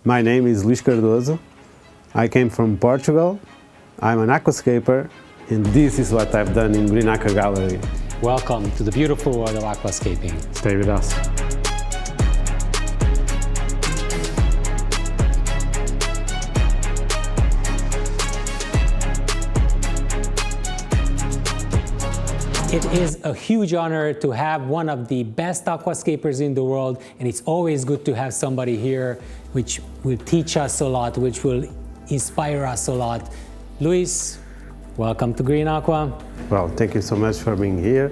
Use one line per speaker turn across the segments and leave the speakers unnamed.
My name is Luis Cardoso. I came from Portugal. I'm an aquascaper, and this is what I've done in Green Aqua Gallery.
Welcome to the beautiful world of aquascaping.
Stay with us.
It is a huge honor to have one of the best aquascapers in the world, and it's always good to have somebody here which will teach us a lot, which will inspire us a lot. Luis, welcome to Green Aqua.
Well, thank you so much for being here.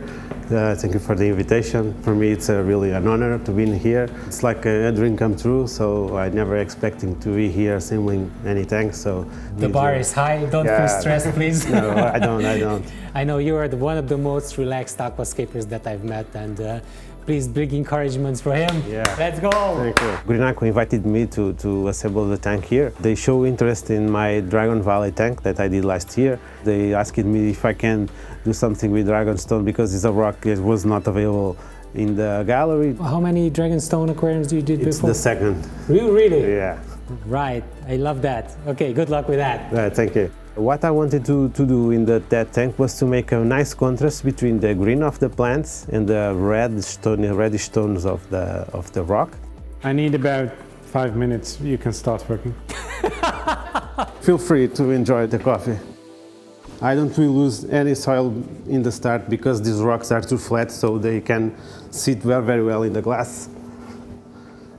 Thank you for the invitation. For me, it's really an honor to be here. It's like a dream come true, so I never expecting to be here assembling any tanks. So
the bar is high. Don't feel stressed, please.
No, I don't.
I know you are one of the most relaxed aquascapers that I've met, and please, big encouragements for him.
Yeah.
Let's go.
Thank you. Green Aqua invited me to assemble the tank here. They show interest in my Dragon Valley tank that I did last year. They asked me if I can do something with Dragonstone because it's a rock that was not available in the gallery.
How many Dragonstone aquariums you did
It's
before?
the second.
Really?
Yeah.
Right. I love that. Okay, good luck with that.
Thank you. What I wanted to do in that tank was to make a nice contrast between the green of the plants and the reddish tones of the rock.
I need about 5 minutes. You can start working.
Feel free to enjoy the coffee. I don't really lose any soil in the start because these rocks are too flat, so they can sit very well in the glass.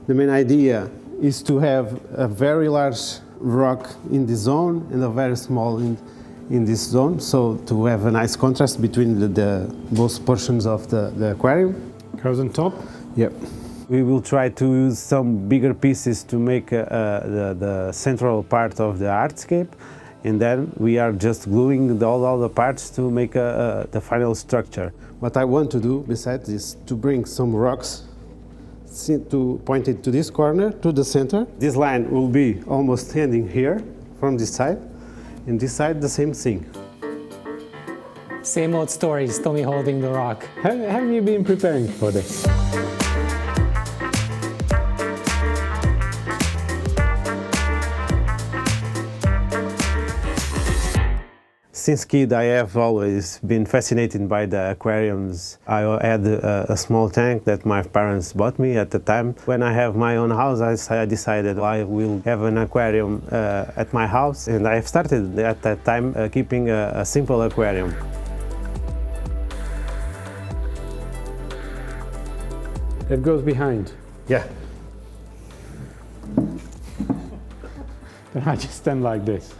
The main idea is to have a very large rock in this zone and a very small in this zone, so to have a nice contrast between both portions of the aquarium.
Goes on top?
Yep. We will try to use some bigger pieces to make the central part of the hardscape, and then we are just gluing all the parts to make the final structure. What I want to do besides is to bring some rocks to point it to this corner, to the center. This line will be almost ending here from this side, and this side the same thing.
Same old stories, Tommy holding the rock.
Have you been preparing for this?
Since kid, I have always been fascinated by the aquariums. I had a small tank that my parents bought me at the time. When I have my own house, I decided I will have an aquarium at my house, and I started at that time keeping a simple aquarium.
It goes behind.
Yeah.
Then I just stand like this,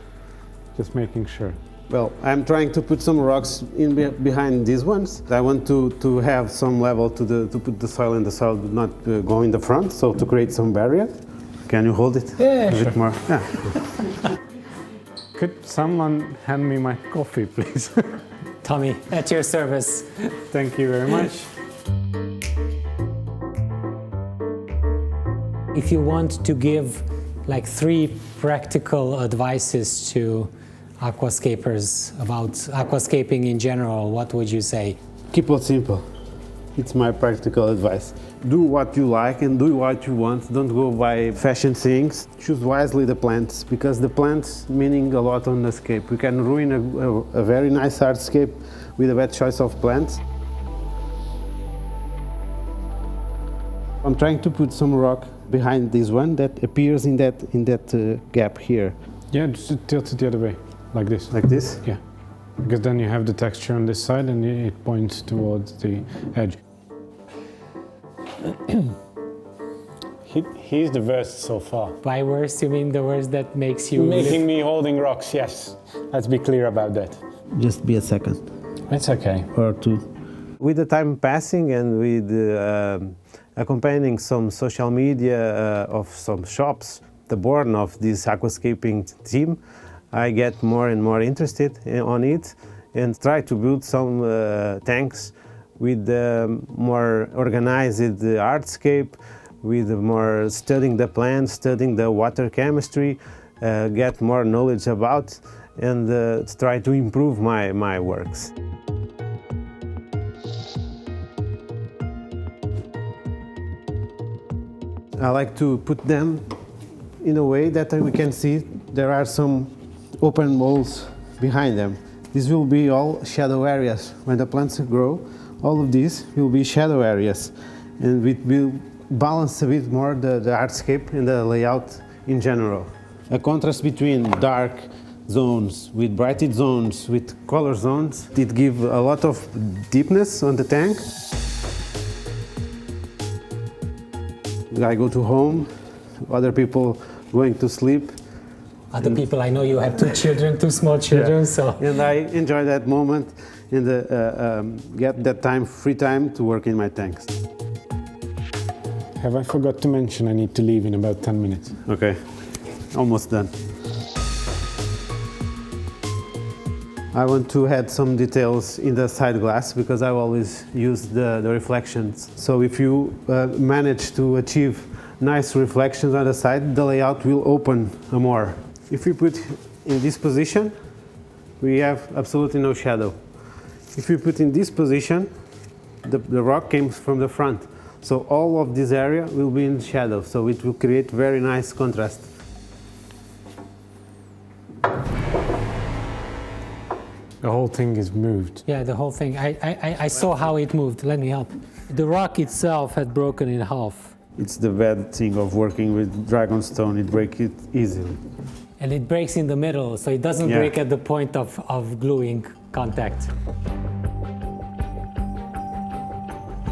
just making sure.
Well, I'm trying to put some rocks in behind these ones. I want to have some level to put the soil, and the soil would not go in the front, so to create some barrier. Can you hold it?
Yeah,
a
sure.
bit more? Yeah.
Could someone hand me my coffee, please?
Tommy, at your service.
Thank you very much.
If you want to give like 3 practical advices to aquascapers about aquascaping in general, what would you say?
Keep it simple. It's my practical advice. Do what you like and do what you want. Don't go by fashion things. Choose wisely the plants, because the plants meaning a lot on the scape. We can ruin a very nice hardscape with a bad choice of plants. I'm trying to put some rock behind this one that appears in that gap here.
Yeah, just tilt it the other way, like this.
Like this?
Yeah, because then you have the texture on this side and it points towards the edge. He's the worst so far.
By worst, you mean the worst that makes you...
Making me holding rocks, yes. Let's be clear about that.
Just be a second.
It's okay.
Or 2. With the time passing and with accompanying some social media of some shops, the born of this aquascaping team, I get more and more interested on it and try to build some tanks with more organized hardscape, with more studying the plants, studying the water chemistry, get more knowledge about, and try to improve my works. I like to put them in a way that we can see there are some open walls behind them. These will be all shadow areas. When the plants grow, all of these will be shadow areas, and it will balance a bit more the hardscape and the layout in general. A contrast between dark zones with brighted zones with color zones, it gives a lot of deepness on the tank. I go to home, other people going to sleep.
Other people, I know you have 2 children, 2 small children,
yeah.
so.
And I enjoy that moment and get that time, free time to work in my tanks.
Have I forgot to mention I need to leave in about 10 minutes?
Okay, almost done. I want to add some details in the side glass because I always use the reflections. So if you manage to achieve nice reflections on the side, the layout will open more. If we put in this position, we have absolutely no shadow. If we put in this position, the rock came from the front. So all of this area will be in shadow, so it will create very nice contrast.
The whole thing is moved.
Yeah, the whole thing. I saw how it moved. Let me help. The rock itself had broken in half.
It's the bad thing of working with dragonstone, it breaks it easily.
And it breaks in the middle, so it doesn't break at the point of gluing contact.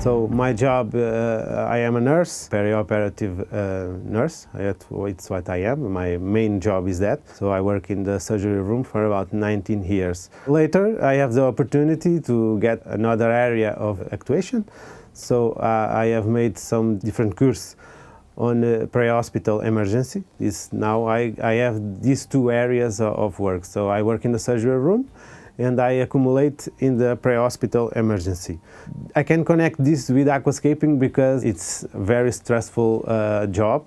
So my job, I am a nurse, perioperative nurse. It's what I am. My main job is that. So I work in the surgery room for about 19 years. Later, I have the opportunity to get another area of actuation. So I have made some different courses on pre-hospital emergency. Now I have these 2 areas of work. So I work in the surgery room and I accumulate in the pre-hospital emergency. I can connect this with aquascaping because it's a very stressful job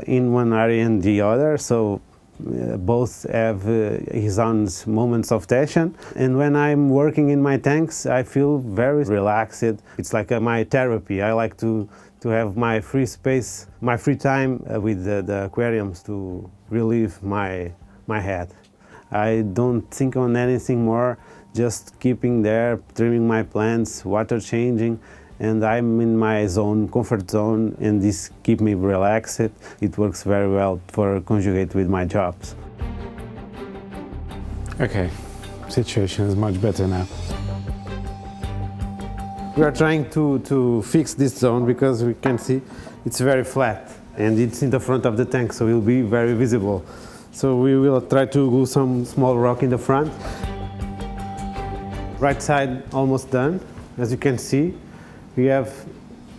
in one area and the other. So both have his own moments of tension. And when I'm working in my tanks, I feel very relaxed. It's like my therapy. I like to have my free space, my free time with the aquariums to relieve my head. I don't think on anything more, just keeping there, trimming my plants, water changing, and I'm in my zone, comfort zone, and this keeps me relaxed. It works very well for conjugate with my jobs.
Okay, situation is much better now.
We are trying to fix this zone because we can see it's very flat and it's in the front of the tank, so it will be very visible. So we will try to glue some small rock in the front. Right side almost done. As you can see, we have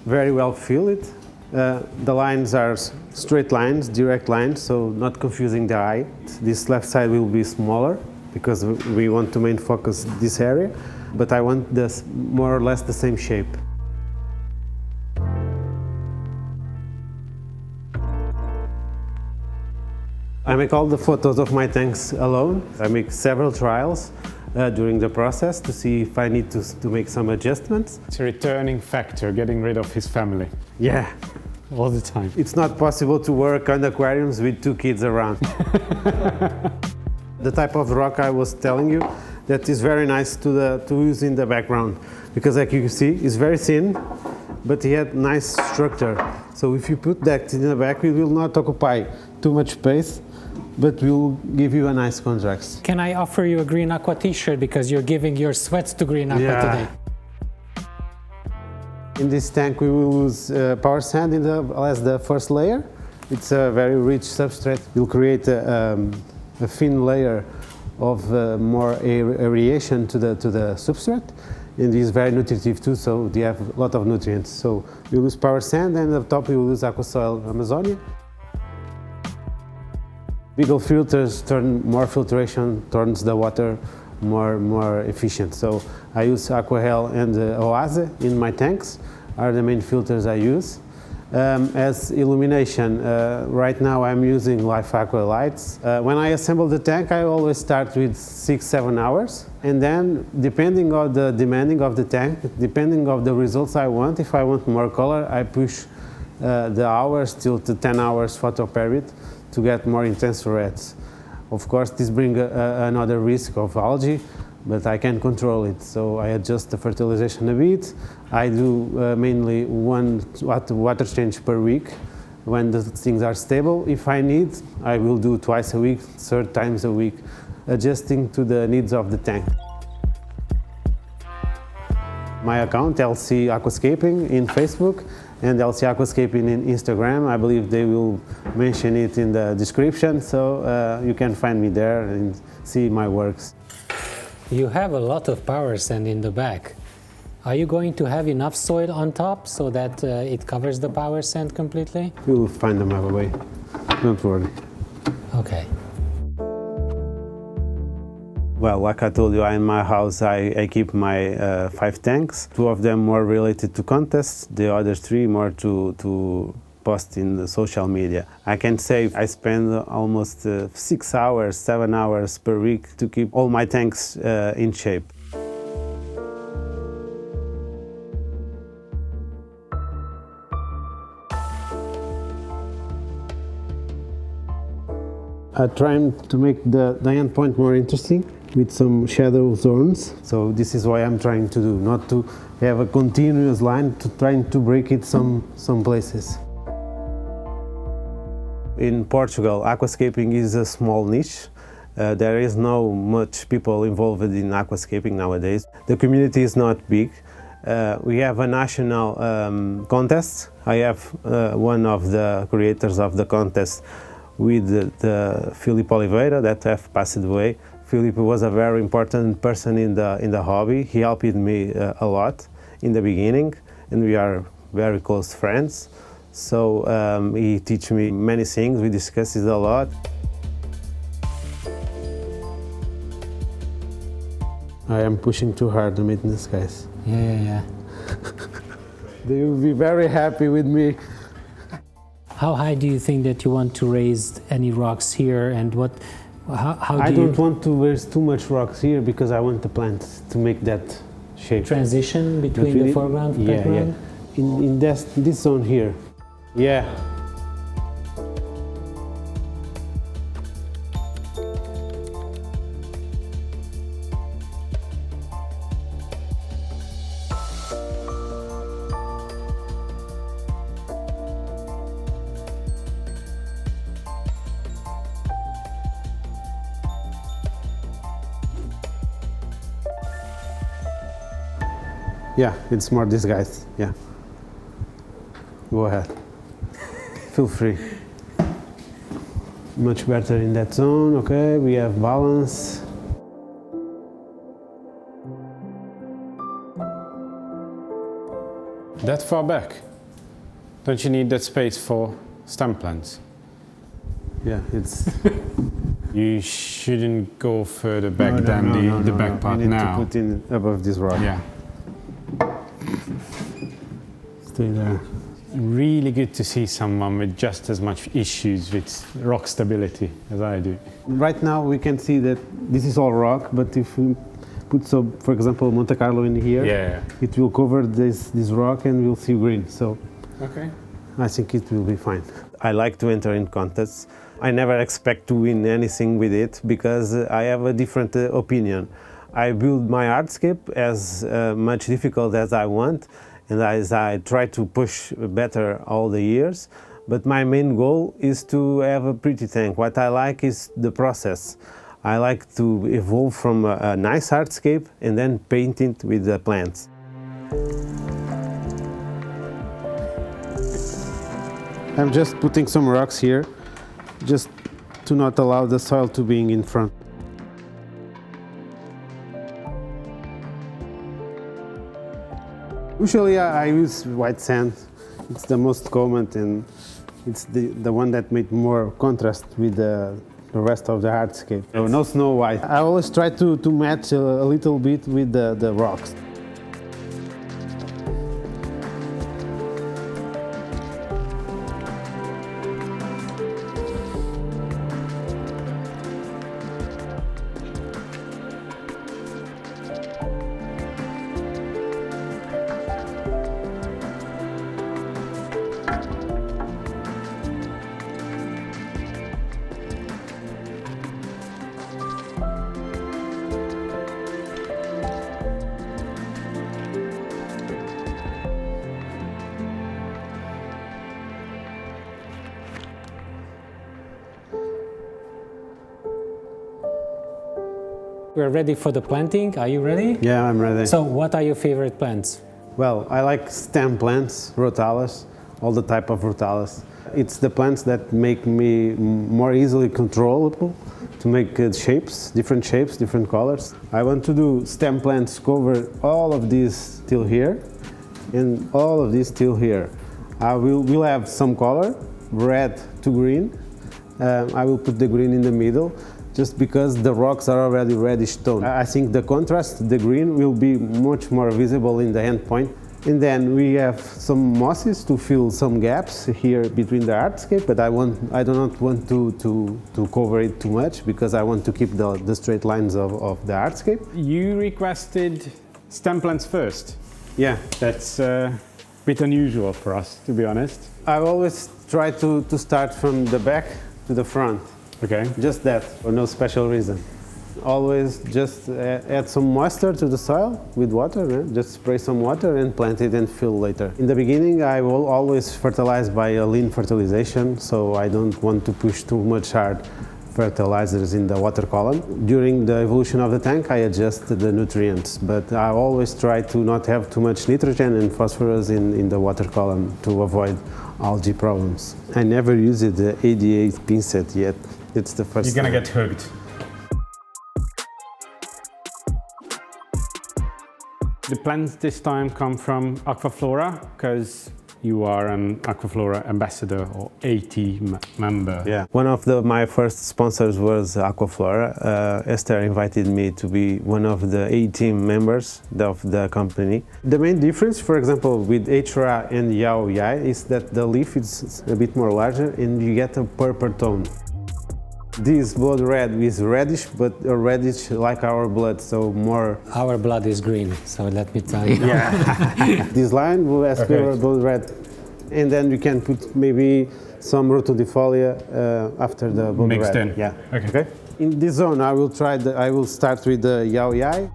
very well filled. The lines are straight lines, direct lines, so not confusing the eye. This left side will be smaller because we want to main focus this area, but I want this more or less the same shape. I make all the photos of my tanks alone. I make several trials during the process to see if I need to make some adjustments.
It's a returning factor, getting rid of his family.
Yeah.
All the time.
It's not possible to work on aquariums with 2 kids around. The type of rock I was telling you, that is very nice to use in the background. Because like you can see, it's very thin, but it had nice structure. So if you put that in the back, it will not occupy too much space, but will give you a nice contrast.
Can I offer you a Green Aqua t-shirt because you're giving your sweats to Green Aqua today?
In this tank we will use power sand as the first layer. It's a very rich substrate. We'll create a thin layer of more aeration to the substrate. And it is very nutritive too, so they have a lot of nutrients. So we'll use power sand, and at the top we will use Aqua Soil Amazonia. Bigger filters turn more filtration, turns the water more efficient. So I use Aquahel and Oase in my tanks, are the main filters I use. As illumination, right now I'm using Life Aqua lights. When I assemble the tank, I always start with 6-7 hours. And then, depending on the demanding of the tank, depending on the results I want, if I want more color, I push the hours till to 10 hours photo period to get more intense reds. Of course, this brings another risk of algae, but I can control it. So I adjust the fertilization a bit. I do mainly one water change per week when the things are stable. If I need, I will do twice a week, 3 times a week, adjusting to the needs of the tank. My account, LC Aquascaping in Facebook and LC Aquascaping in Instagram. I believe they will mention it in the description, so you can find me there and see my works.
You have a lot of power sand in the back. Are you going to have enough soil on top so that it covers the power sand completely?
We will find another way, don't worry.
Okay.
Well, like I told you, in my house I keep my 5 tanks. 2 of them more related to contests, the other 3 more to post in the social media. I can say I spend almost 6 hours, 7 hours per week to keep all my tanks in shape. I try to make the end point more interesting with some shadow zones. So this is what I'm trying to do, not to have a continuous line, to trying to break it some places. In Portugal, aquascaping is a small niche. There is no much people involved in aquascaping nowadays. The community is not big. We have a national contest. I have one of the creators of the contest with the Filipe Oliveira that have passed away. Filipe was a very important person in the hobby. He helped me a lot in the beginning, and we are very close friends. So he teach me many things. We discuss it a lot. I am pushing too hard the maintenance guys.
Yeah.
They will be very happy with me.
How high do you think that you want to raise any rocks here, and how
I
do you
don't want to raise too much rocks here because I want the plants to make that shape.
transition between the foreground and background?
Yeah. In this zone here. Yeah. Yeah, it's more these guys. Yeah. Go ahead. Feel free. Much better in that zone. Okay, we have balance.
That far back? Don't you need that space for stem plants?
Yeah, it's.
You shouldn't go further back than the back part
you need
now.
to put in above this rock.
Yeah.
Stay there.
Really good to see someone with just as much issues with rock stability as I do.
Right now we can see that this is all rock, but if we put some, for example, Monte Carlo in here,
Yeah.
it will cover this rock and we'll see green. So
Okay.
I think it will be fine. I like to enter in contests. I never expect to win anything with it because I have a different opinion. I build my hardscape as much difficult as I want, and as I try to push better all the years. But my main goal is to have a pretty tank. What I like is the process. I like to evolve from a nice hardscape and then paint it with the plants. I'm just putting some rocks here, just to not allow the soil to be in front. Usually I use white sand. It's the most common and it's the one that made more contrast with the rest of the hardscape. So no snow white. I always try to match a little bit with the rocks.
We're ready for the planting. Are you ready?
Yeah, I'm ready.
So what are your favorite plants?
Well, I like stem plants, rotales, all the type of rotales. It's the plants that make me more easily controllable to make shapes, different colors. I want to do stem plants cover all of these till here and all of these till here. I will have some color, red to green. I will put the green in the middle just because the rocks are already reddish tone. I think the contrast, the green, will be much more visible in the end point. And then we have some mosses to fill some gaps here between the hardscape, but I do not want to cover it too much because I want to keep the straight lines of the hardscape.
You requested stem plants first.
Yeah.
That's a bit unusual for us, to be honest.
I always try to start from the back to the front.
Okay.
Just that, for no special reason. Always just add some moisture to the soil with water, just spray some water and plant it and fill later. In the beginning I will always fertilize by a lean fertilization, so I don't want to push too much hard fertilizers in the water column. During the evolution of the tank I adjust the nutrients, but I always try to not have too much nitrogen and phosphorus in the water column to avoid algae problems. I never used the ADA pincet yet. It's the first
You're gonna
time.
get hooked. The plants this time come from Aquaflora because you are an Aquaflora ambassador or AT member.
Yeah, one of my first sponsors was Aquaflora. Esther invited me to be one of the AT members of the company. The main difference, for example, with HRA and Yao Yai is that the leaf is a bit more larger and you get a purple tone. This blood red is reddish, but a reddish like our blood, so more...
Our blood is green, so let me tell you.
Yeah. This line will ask your blood red, and then you can put maybe some rotodifolia after the blood
Mixed
red.
in.
Yeah.
Okay.
In this zone, I will start with the Yao Yai.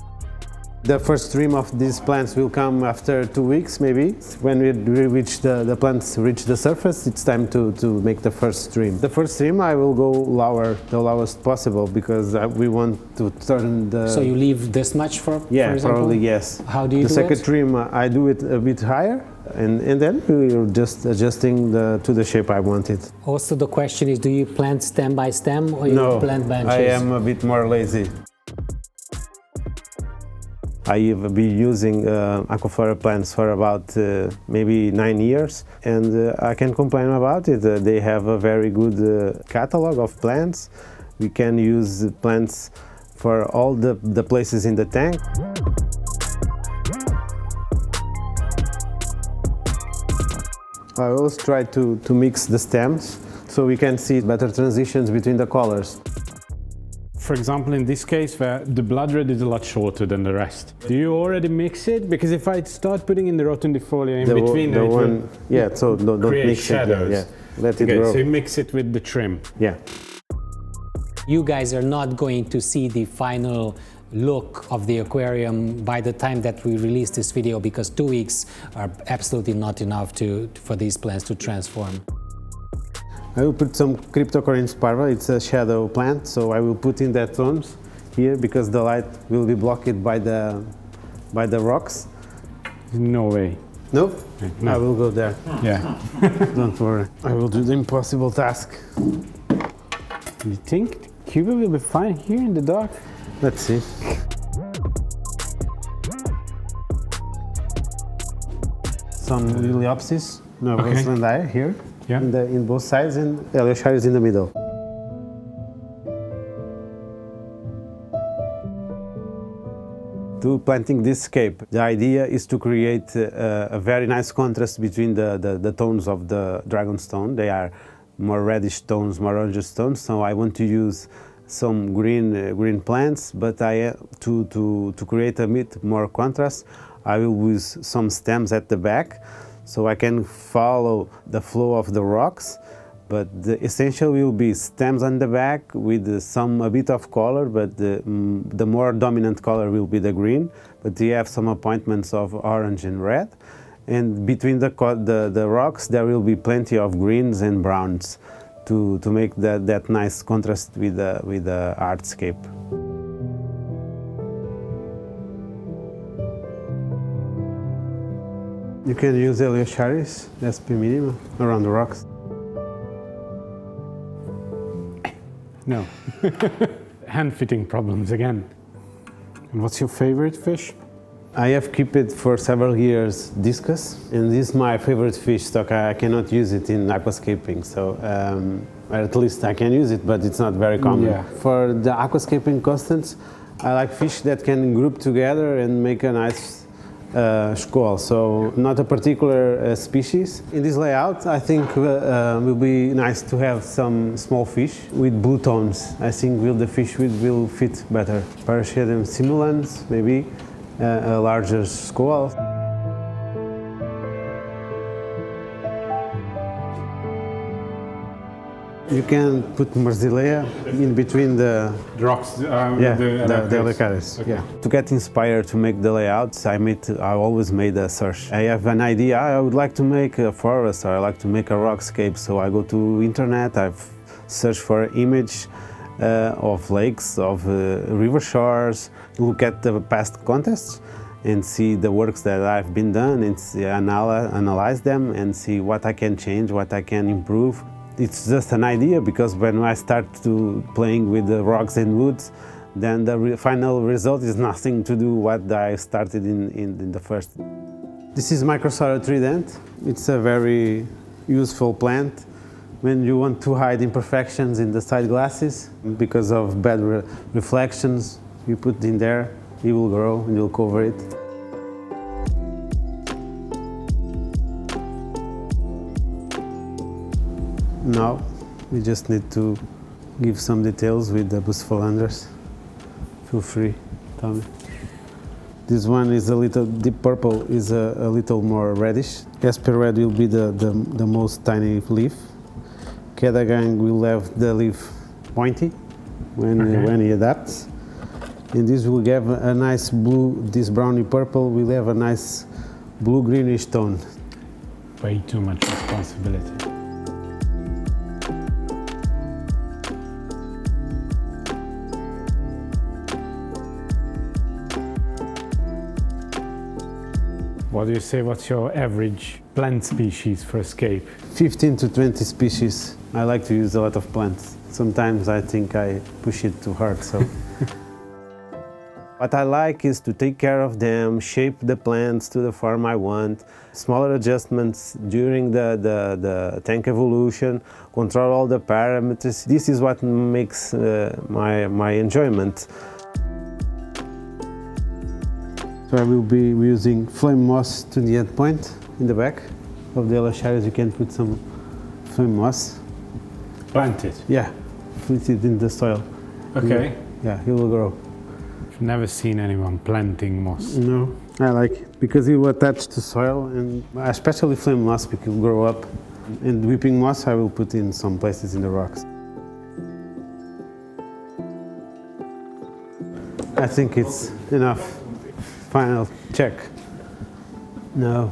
The first stream of these plants will come after 2 weeks, maybe. When the plants reach the surface, it's time to make the first stream. The first stream, I will go lower, the lowest possible, because we want to turn the...
So you leave this much for
Yeah,
example?
probably yes.
How do you do
The second
it?
stream, I do it a bit higher, and then we're just adjusting to the shape I want it.
Also the question is, do you plant stem by stem or you plant branches?
I am a bit more lazy. I have been using Aquaflora plants for about maybe 9 years, and I can complain about it. They have a very good catalog of plants. We can use plants for all the places in the tank. I always try to mix the stems so we can see better transitions between the colors.
For example, in this case where the blood red is a lot shorter than the rest, do you already mix it? Because if I start putting in the rotundifolia in between,
so don't mix
shadows.
it. Yeah, let it grow.
So you mix it with the trim.
Yeah.
You guys are not going to see the final look of the aquarium by the time that we release this video, because 2 weeks are absolutely not enough for these plants to transform.
I will put some Cryptocorynes parva. It's a shadow plant, so I will put in that tones here because the light will be blocked by the rocks.
No way.
Nope.
No.
I will go there.
Yeah.
Don't worry. I will do the impossible task.
You think Cuba will be fine here in the dark?
Let's see. Some Liliopsis, Nervoslandi here.
Yeah.
In both sides, and Eliocharis in the middle. To planting this scape, the idea is to create a very nice contrast between the tones of the dragonstone. They are more reddish tones, more orange tones, so I want to use some green plants, but to create a bit more contrast, I will use some stems at the back, so I can follow the flow of the rocks, but the essential will be stems on the back with a bit of color, but the more dominant color will be the green, but you have some appointments of orange and red, and between the rocks there will be plenty of greens and browns to make that nice contrast with the hardscape. You can use Heliocharis, SP minima, around the rocks.
No. Hand-fitting problems again. And what's your favorite fish?
I have kept it for several years, discus, and this is my favorite fish stock. I cannot use it in aquascaping, so at least I can use it, but it's not very common.
Yeah.
For the aquascaping constants, I like fish that can group together and make a nice school, so not a particular species. In this layout, I think it will be nice to have some small fish with blue tones. I think the fish will fit better. Parachaetum simulans, maybe. A larger school. You can put Marzilea in between the
Rocks,
the Heliocharis.
Okay.
Yeah. To get inspired to make the layouts, I always made a search. I have an idea. I would like to make a forest, or I like to make a rockscape. So I go to internet. I've searched for image of lakes, of river shores. Look at the past contests and see the works that I've been done, and analyze them and see what I can change, what I can improve. It's just an idea, because when I start to playing with the rocks and woods, then the final result is nothing to do what I started in the first. This is Microsola trident. It's a very useful plant when you want to hide imperfections in the side glasses because of bad reflections. You put in there, it will grow and you'll cover it. Now we just need to give some details with the Bucephalanders. Feel free, Tommy. This one is a little deep purple, is a little more reddish. Esper red will be the most tiny leaf. Kedagang will have the leaf pointy when he adapts. And this will give a nice blue, this browny purple will have a nice blue-greenish tone.
Way too much responsibility. What do you say, what's your average plant species for Scape?
15 to 20 species. I like to use a lot of plants. Sometimes I think I push it too hard, so. What I like is to take care of them, shape the plants to the form I want, smaller adjustments during the tank evolution, control all the parameters. This is what makes my enjoyment. So I will be using flame moss to the end point in the back of the Heliocharis. You can put some flame moss.
Plant it?
Yeah, put it in the soil.
Okay.
Yeah, it will grow.
I've never seen anyone planting moss.
No, I like it because it will attach to soil, and especially flame moss because it will grow up. And weeping moss I will put in some places in the rocks. I think it's enough. Final check. No.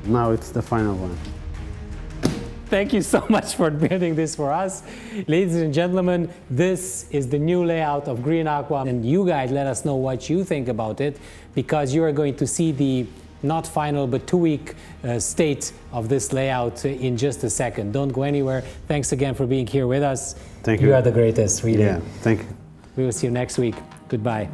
Now it's the final one.
Thank you so much for building this for us. Ladies and gentlemen, this is the new layout of Green Aqua, and you guys let us know what you think about it, because you are going to see the not final but 2-week state of this layout in just a second. Don't go anywhere. Thanks again for being here with us.
Thank you.
You are the greatest, really.
Yeah, thank you.
We will see you next week. Goodbye.